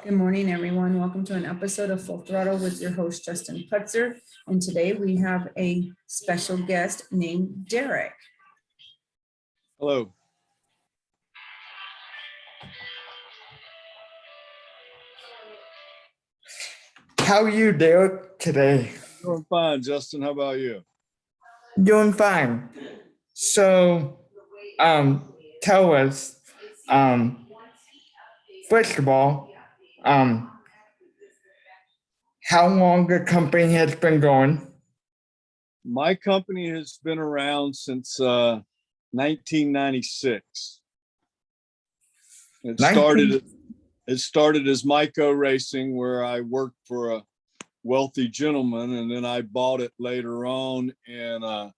Good morning, everyone. Welcome to an episode of Full Throttle with your host, Justin Putzer. And today we have a special guest named Derek. Hello. How are you, Derek, today? Doing fine, Justin. How about you? Doing fine. So, tell us, first of all, how long the company has been going? My company has been around since 1996. It started as Myco Racing, where I worked for a wealthy gentleman, and then I bought it later on in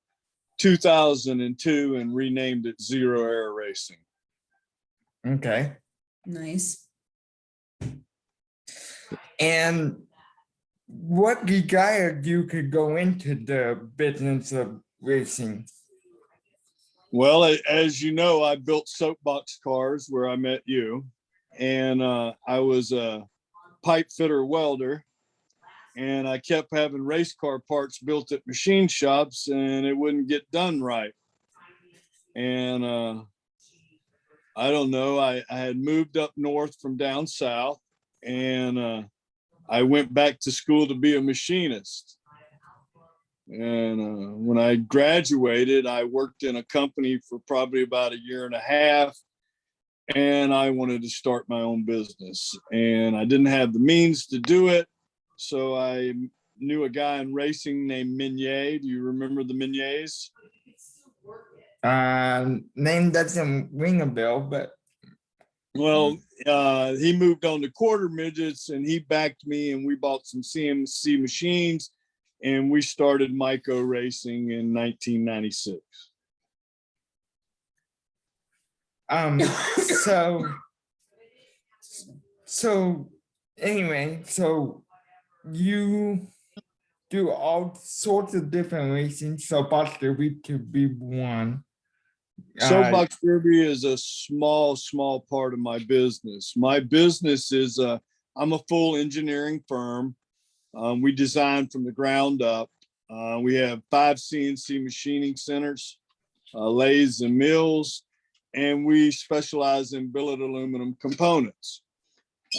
2002 and renamed it Zero Air Racing. Okay. Nice. And what desired you to go into the business of racing? Well, as you know, I built soapbox cars where I met you, and I was a pipe fitter welder, and I kept having race car parts built at machine shops, and it wouldn't get done right. And I don't know, I had moved up north from down south, and I went back to school to be a machinist. And when I graduated, I worked in a company for probably about a year and a half, and I wanted to start my own business. And I didn't have the means to do it, so I knew a guy in racing named Minier. Do you remember the Miniers? Name doesn't ring a bell, but Well, he moved on to quarter midgets, and he backed me, and we bought some CNC machines, and we started Myco Racing in 1996. So anyway, so you do all sorts of different racing. Soapbox Derby to be one. Soapbox Derby is a small part of my business. My business is I'm a full engineering firm. We design from the ground up. We have 5 CNC machining centers, lathes and mills, and we specialize in billet aluminum components.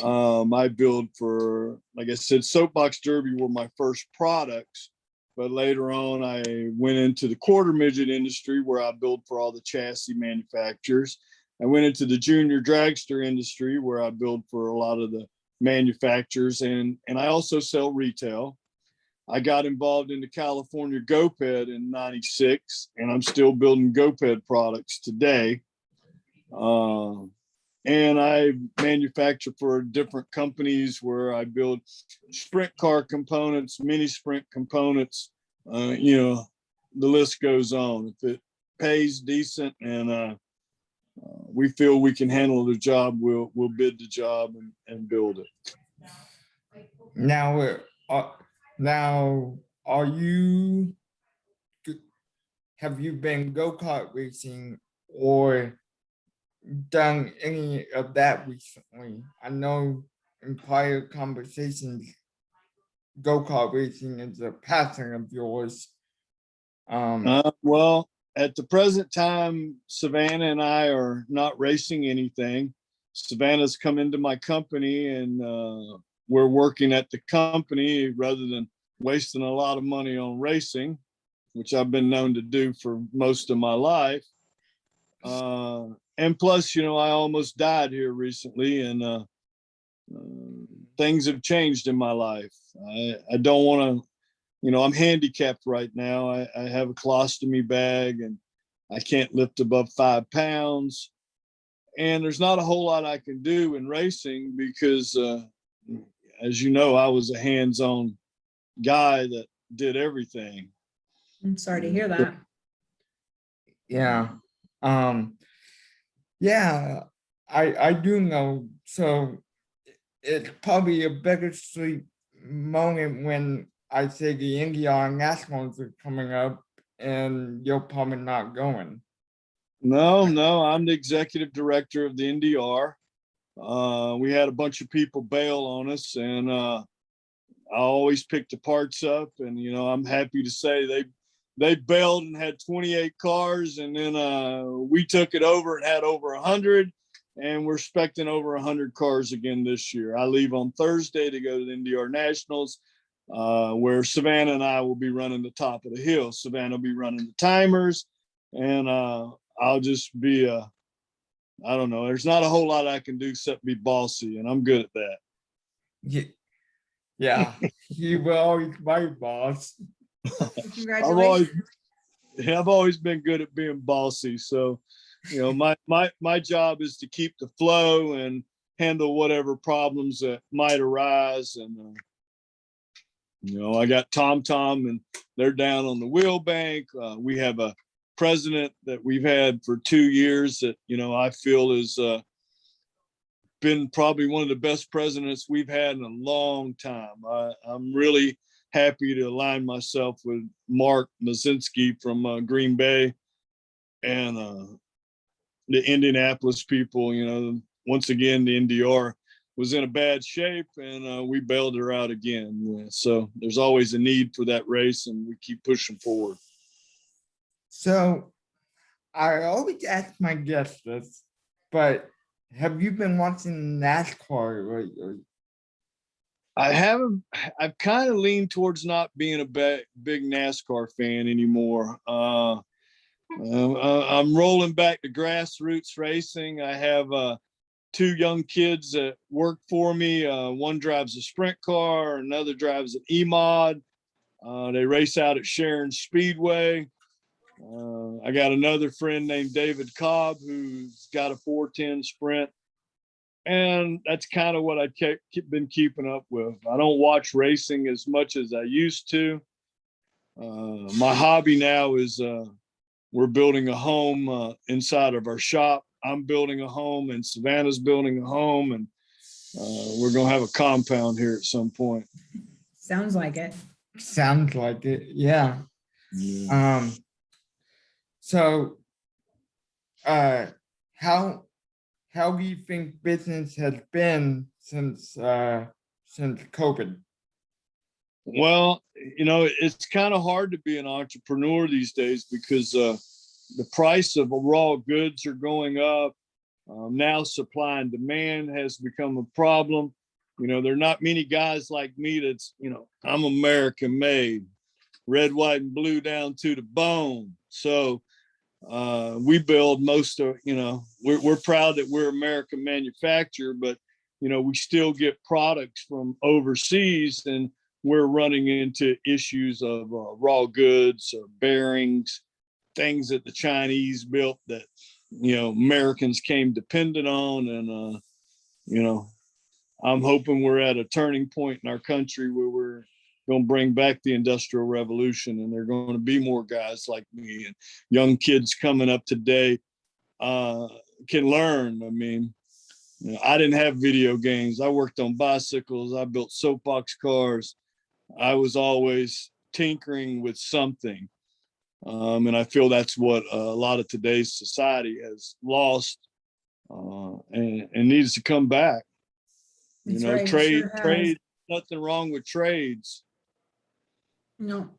I build for, like I said, Soapbox Derby were my first products, but later on I went into the quarter midget industry where I build for all the chassis manufacturers. I went into the junior dragster industry where I build for a lot of the manufacturers, and I also sell retail. I got involved in the California GoPed in '96, and I'm still building GoPed products today. And I manufacture for different companies where I build sprint car components, mini sprint components. The list goes on. If it pays decent and we feel we can handle the job, we'll bid the job and build it. Now, have you been go-kart racing or done any of that recently? I know in prior conversations, go-kart racing is a passion of yours. Well, at the present time, Savannah and I are not racing anything. Savannah's come into my company, and we're working at the company rather than wasting a lot of money on racing, which I've been known to do for most of my life. And plus, I almost died here recently, and things have changed in my life. I don't want to, I'm handicapped right now. I have a colostomy bag, and I can't lift above 5 pounds. And there's not a whole lot I can do in racing because, as you know, I was a hands-on guy that did everything. I'm sorry to hear that. Yeah. Yeah, I do know. So it's probably a bittersweet moment when I say the Indiana Nationals are coming up and you're probably not going. No, I'm the executive director of the NDR. We had a bunch of people bail on us, and I always picked the parts up. And I'm happy to say they bailed and had 28 cars, and then we took it over and had over 100, and we're expecting over 100 cars again this year. I leave on Thursday to go to the NDR Nationals, where Savannah and I will be running the top of the hill. Savannah will be running the timers, and I'll just be I don't know. There's not a whole lot I can do except be bossy, and I'm good at that. Yeah, you will always my boss. Congratulations. I've always been good at being bossy. So, my job is to keep the flow and handle whatever problems that might arise. And I got Tom, and they're down on the wheel bank. We have a president that we've had for 2 years that I feel is been probably one of the best presidents we've had in a long time. I'm really happy to align myself with Mark Mazinski from Green Bay and the Indianapolis people. Once again, the NDR was in a bad shape, and we bailed her out again. So there's always a need for that race, and we keep pushing forward. So I always ask my guests this, but have you been watching NASCAR? I haven't. I've kind of leaned towards not being a big NASCAR fan anymore. I'm rolling back to grassroots racing. I have 2 young kids that work for me. One drives a sprint car, another drives an E-Mod. They race out at Sharon Speedway. I got another friend named David Cobb who's got a 410 Sprint. And that's kind of what I've been keeping up with. I don't watch racing as much as I used to. My hobby now is we're building a home inside of our shop. I'm building a home, and Savannah's building a home, and we're going to have a compound here at some point. Sounds like it. Sounds like it, yeah. So how do you think business has been since COVID? Well, it's kind of hard to be an entrepreneur these days because the price of raw goods are going up. Now supply and demand has become a problem. There are not many guys like me that's, I'm American made, red, white, and blue down to the bone. So we build most of, we're proud that we're American manufacturer, but, we still get products from overseas, and we're running into issues of raw goods, bearings, things that the Chinese built that, Americans came dependent on. And, I'm hoping we're at a turning point in our country where we're going to bring back the Industrial Revolution, and there are going to be more guys like me, and young kids coming up today can learn. I mean, I didn't have video games. I worked on bicycles. I built soapbox cars. I was always tinkering with something. And I feel that's what a lot of today's society has lost and needs to come back. Trade, nothing wrong with trades.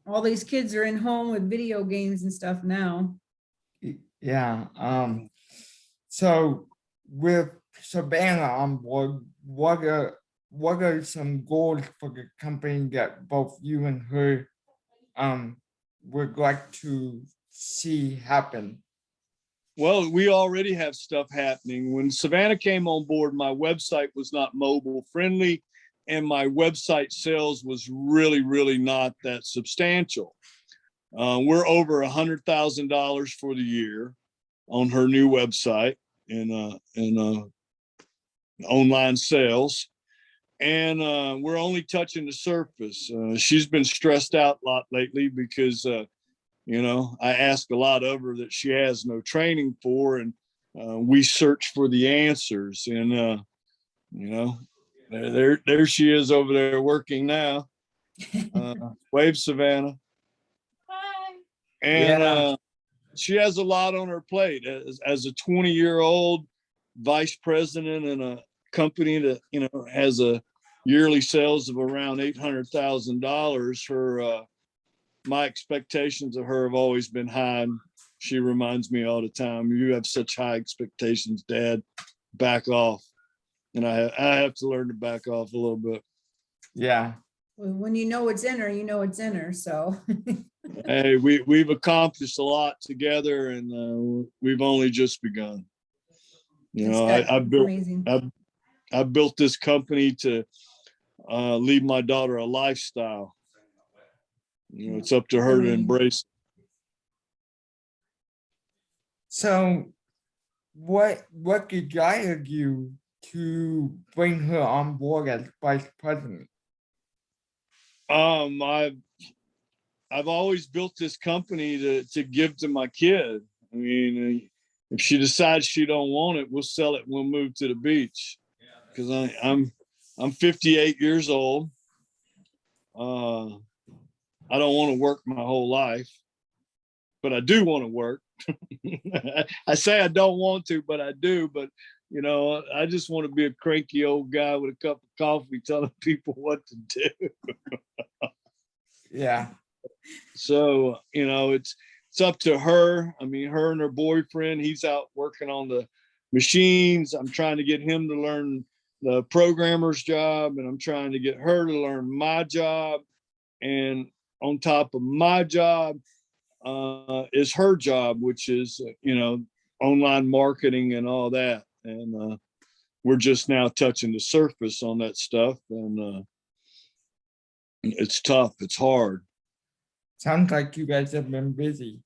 All these kids are in home with video games and stuff now. Yeah. So with Savannah on board, what are some goals for the company that both you and her would like to see happen? Well, we already have stuff happening. When Savannah came on board, my website was not mobile friendly, and my website sales was really, really not that substantial. We're over $100,000 for the year on her new website in online sales. And we're only touching the surface. She's been stressed out a lot lately because, I ask a lot of her that she has no training for, and we search for the answers. And, there she is over there working now. Wave, Savannah. Hi. And she has a lot on her plate as a 20-year-old vice president in a company that, you know, has a yearly sales of around $800,000. My expectations of her have always been high. And she reminds me all the time, you have such high expectations, Dad, back off. And I have to learn to back off a little bit. Yeah. When you know it's in her, you know it's in her, so. Hey, we've accomplished a lot together, and we've only just begun. You know, It's amazing. I built this company to leave my daughter a lifestyle. You know, it's up to her to embrace. So what guided you to bring her on board as vice president? I've always built this company to give to my kid. I mean, if she decides she don't want it, we'll sell it and we'll move to the beach. Because I'm 58 years old. I don't want to work my whole life, but I do want to work. I say I don't want to, but I do. But you know, I just want to be a cranky old guy with a cup of coffee telling people what to do. Yeah. So, you know, it's up to her. I mean, her and her boyfriend, he's out working on the machines. I'm trying to get him to learn the programmer's job, and I'm trying to get her to learn my job. And on top of my job is her job, which is, you know, online marketing and all that. And we're just now touching the surface on that stuff. And it's tough. It's hard. Sounds like you guys have been busy.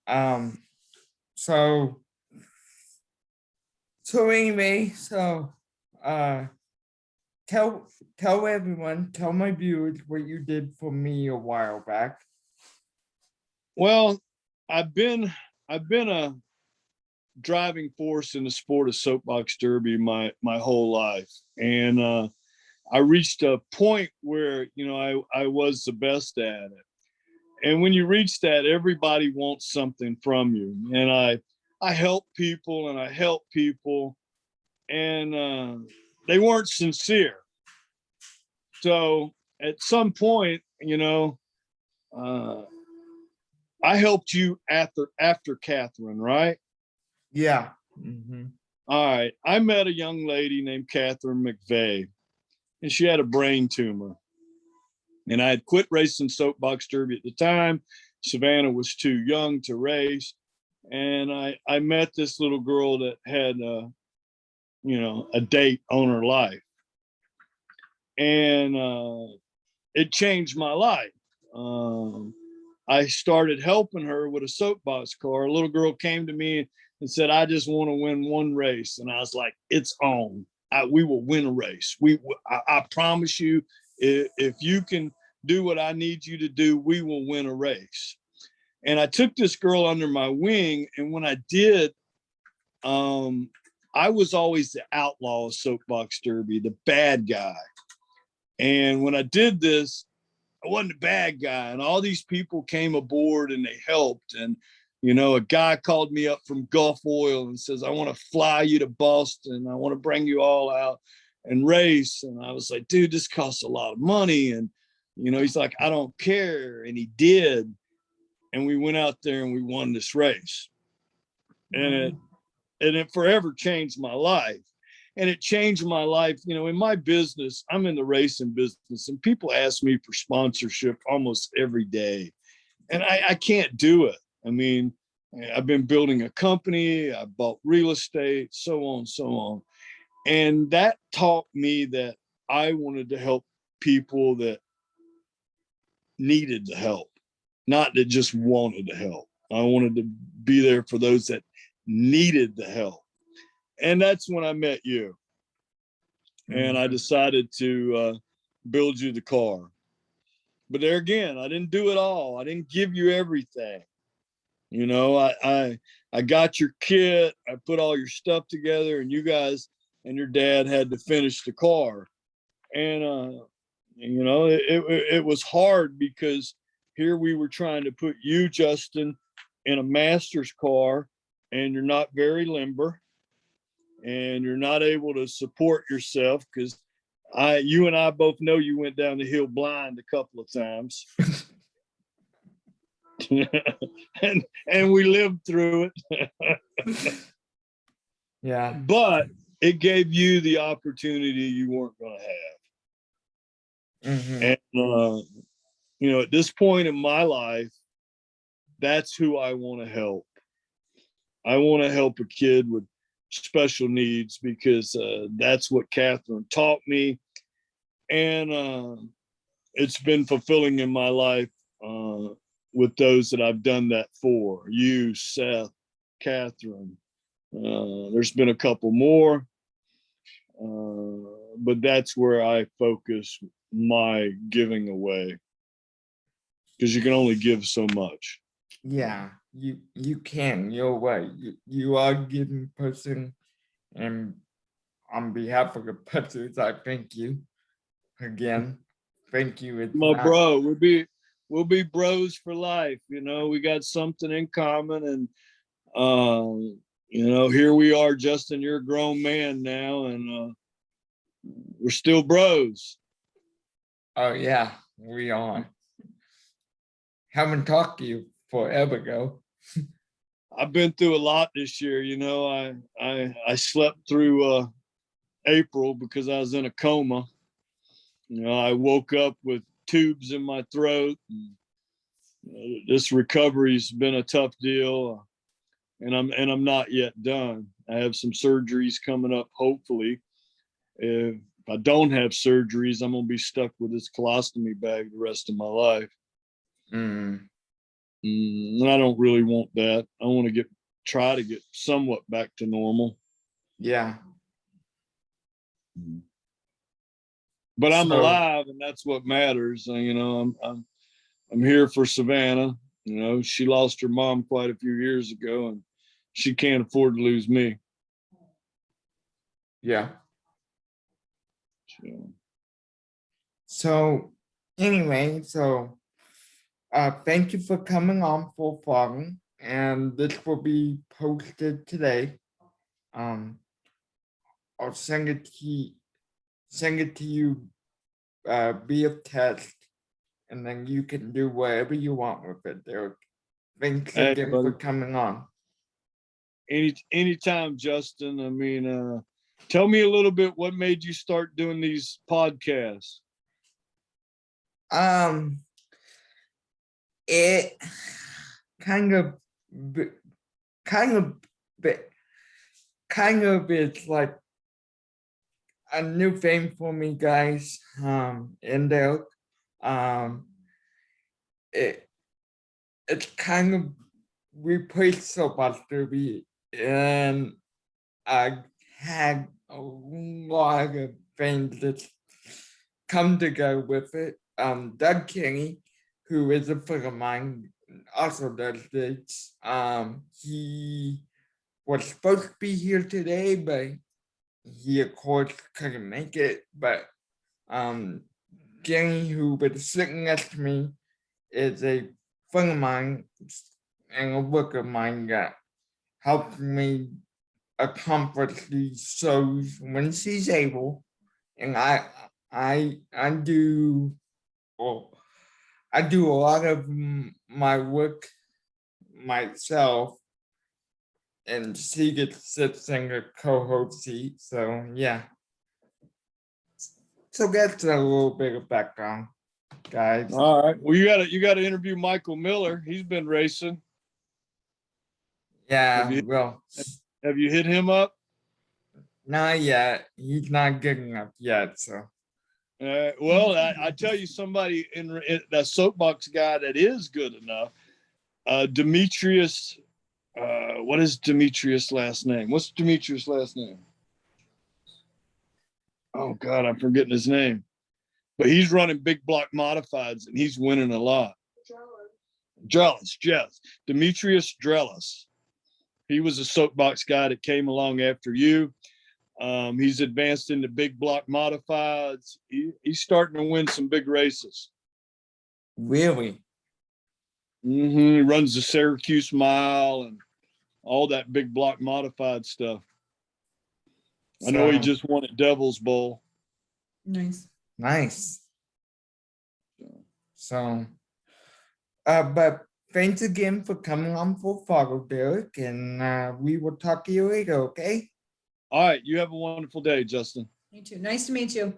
So anyway, tell everyone, tell my viewers what you did for me a while back. Well, I've been a driving force in the sport of soapbox derby my whole life, and I reached a point where, you know, I was the best at it. And when you reach that, everybody wants something from you. And I help people and I help people, and they weren't sincere. So at some point, you know, I helped you after Catherine, right? Yeah. All right. I met a young lady named Catherine McVeigh, and she had a brain tumor. And I had quit racing soapbox derby at the time. Savannah was too young to race. And I met this little girl that had, you know, a date on her life. And it changed my life. I started helping her with a soapbox car. A little girl came to me and said, I just want to win one race. And I was like, it's on. We will win a race. I promise you, if you can do what I need you to do, we will win a race. And I took this girl under my wing. And when I did, I was always the outlaw of soapbox derby, the bad guy. And when I did this, I wasn't a bad guy. And all these people came aboard and they helped. And, you know, a guy called me up from Gulf Oil and says, I want to fly you to Boston. I want to bring you all out and race. And I was like, dude, this costs a lot of money. And, you know, he's like, I don't care. And he did. And we went out there and we won this race. And it forever changed my life. And it changed my life. You know, in my business, I'm in the racing business, and people ask me for sponsorship almost every day. And I can't do it. I mean, I've been building a company, I bought real estate, so on, so on. And that taught me that I wanted to help people that needed the help, not that just wanted to help. I wanted to be there for those that needed the help. And that's when I met you. And I decided to build you the car. But there again, I didn't do it all. I didn't give you everything. You know, I got your kit, I put all your stuff together, and you guys and your dad had to finish the car. And you know, it was hard because here we were trying to put you, Justin, in a master's car, and you're not very limber. and you're not able to support yourself, because you and I both know you went down the hill blind a couple of times. and we lived through it. Yeah. But it gave you the opportunity you weren't going to have. Mhm. And you know, at this point in my life, that's who I want to help. I want to help a kid with special needs, because that's what Catherine taught me. And it's been fulfilling in my life with those that I've done that for. You, Seth, Catherine. There's been a couple more, but that's where I focus my giving away, because you can only give so much. Yeah, you can. You're right. You are a giving person, and on behalf of the putters, I thank you again. Thank you. It's My not, bro, we'll be bros for life. You know, we got something in common, and you know, here we are, Justin. You're a grown man now, and we're still bros. oh yeah, we are. Haven't talked to you forever ago. I've been through a lot this year. You know, I slept through April because I was in a coma. You know, I woke up with tubes in my throat. This recovery's been a tough deal, and I'm not yet done. I have some surgeries coming up. Hopefully, if I don't have surgeries, I'm gonna be stuck with this colostomy bag the rest of my life. Mm, And I don't really want that. I want to try to get somewhat back to normal. yeah. But I'm So- alive, and that's what matters. You know, I'm here for Savannah. You know, she lost her mom quite a few years ago, and she can't afford to lose me. Yeah. So, So anyway, thank you for coming on Full Fogging, and this will be posted today. I'll send it to you via text, and then you can do whatever you want with it, Derek. Thanks hey, again buddy. for coming on. Anytime, Justin. I mean, tell me a little bit what made you start doing these podcasts. It kind of b- kind of b- kind of it's like a new thing for me, guys. And Derek. It it's kind of replaced Soapbox Derby, and I had a lot of things that come together with it. Doug Kenny, who is a friend of mine, also does this. He was supposed to be here today, but he of course couldn't make it. But Kenny, who was sitting next to me, is a friend of mine and a work of mine that helped me accomplish these shows when she's able. And I do, well, I do a lot of my work myself, and she gets sits in a co-host seat. So yeah. So that's a little bit of background, guys. All right. Well, you gotta interview Michael Miller. He's been racing. Yeah, Have you- well, Have you hit him up? not yet. He's not good enough yet. So Well, I tell you, somebody in that soapbox guy that is good enough, Demetrius. What is Demetrius' last name? What's Demetrius' last name? Oh God, I'm forgetting his name. But he's running big block modifieds, and he's winning a lot. Drelis, yes. Demetrius Drelis. He was a soapbox guy that came along after you. He's advanced into big block modifieds. He's starting to win some big races. really, He runs the Syracuse Mile and all that big block modified stuff. I know he So, just won at Devil's Bowl. Nice. nice. So, but thanks again for coming on Full Throttle, Derek, and we will talk to you later, okay? All right. You have a wonderful day, Justin. You too. Nice to meet you.